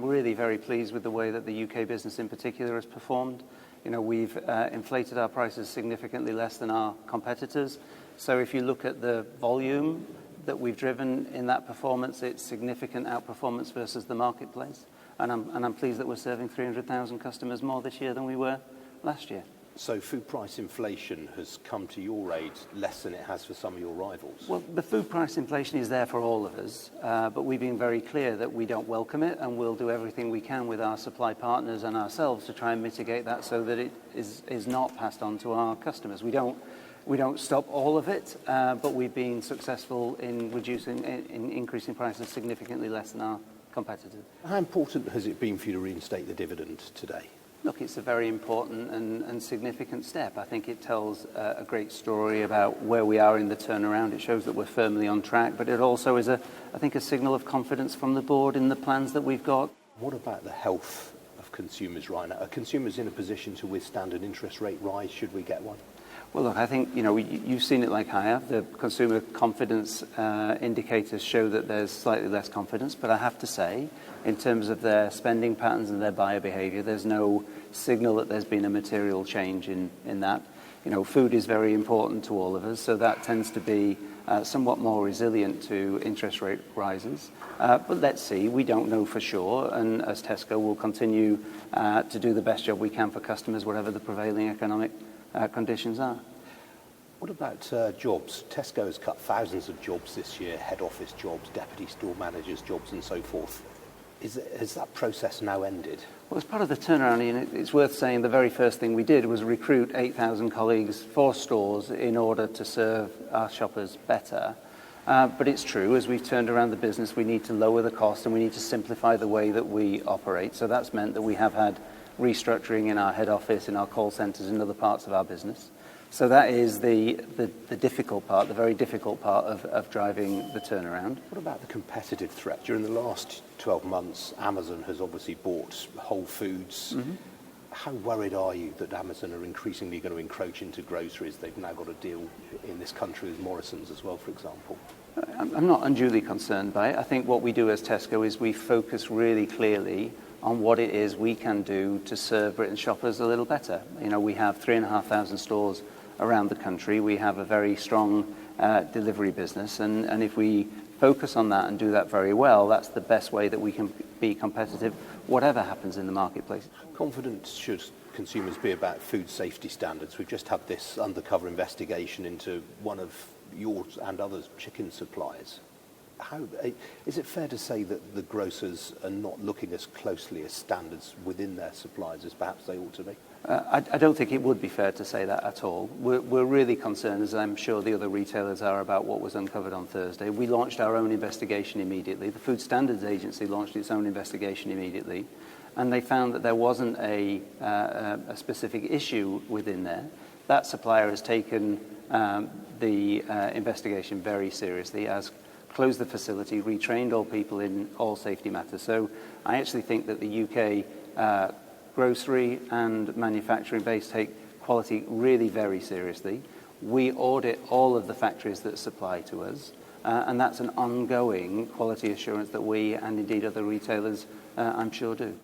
I'm really very pleased with the way that the UK business in particular has performed. We've inflated our prices significantly less than our competitors. So if you look at the volume that we've driven in that performance, it's significant outperformance versus the marketplace. And I'm pleased that we're serving 300,000 customers more this year than we were last year. So food price inflation has come to your aid less than it has for some of your rivals? Well, the food price inflation is there for all of us, but we've been very clear that we don't welcome it, and we'll do everything we can with our supply partners and ourselves to try and mitigate that so that it is not passed on to our customers. We don't stop all of it, but we've been successful in increasing prices significantly less than our competitors. How important has it been for you to reinstate the dividend today? Look, it's a very important and significant step. I think it tells a great story about where we are in the turnaround. It shows that we're firmly on track, but it also is, I think, a signal of confidence from the board in the plans that we've got. What about the health of consumers right now? Are consumers in a position to withstand an interest rate rise should we get one? Well, look, I think, you've seen it like I have. The consumer confidence indicators show that there's slightly less confidence. But I have to say, in terms of their spending patterns and their buyer behaviour, there's no signal that there's been a material change in that. Food is very important to all of us, so that tends to be somewhat more resilient to interest rate rises. But let's see, we don't know for sure. And as Tesco, we'll continue to do the best job we can for customers, whatever the prevailing economic conditions are. What about jobs? Tesco has cut thousands of jobs this year, head office jobs, deputy store managers jobs and so forth. Has that process now ended? Well, as part of the turnaround, it's worth saying the very first thing we did was recruit 8,000 colleagues for stores in order to serve our shoppers better. But it's true, as we've turned around the business, we need to lower the cost and we need to simplify the way that we operate. So that's meant that we have had restructuring in our head office, in our call centres, in other parts of our business. So that is the difficult part, the very difficult part of driving the turnaround. What about the competitive threat? During the last 12 months, Amazon has obviously bought Whole Foods. Mm-hmm. How worried are you that Amazon are increasingly going to encroach into groceries? They've now got a deal in this country with Morrison's as well, for example. I'm not unduly concerned by it. I think what we do as Tesco is we focus really clearly on what it is we can do to serve Britain's shoppers a little better. We have 3,500 stores around the country. We have a very strong delivery business, and if we focus on that and do that very well, that's the best way that we can be competitive, whatever happens in the marketplace. How confident should consumers be about food safety standards? We've just had this undercover investigation into one of yours and others' chicken suppliers. Is it fair to say that the grocers are not looking as closely at standards within their suppliers as perhaps they ought to be? I don't think it would be fair to say that at all. We're really concerned, as I'm sure the other retailers are, about what was uncovered on Thursday. We launched our own investigation immediately. The Food Standards Agency launched its own investigation immediately, and they found that there wasn't a specific issue within there. That supplier has taken the investigation very seriously, has closed the facility, retrained all people in all safety matters. So I actually think that the UK grocery and manufacturing base take quality really very seriously. We audit all of the factories that supply to us, and that's an ongoing quality assurance that we and indeed other retailers, I'm sure, do.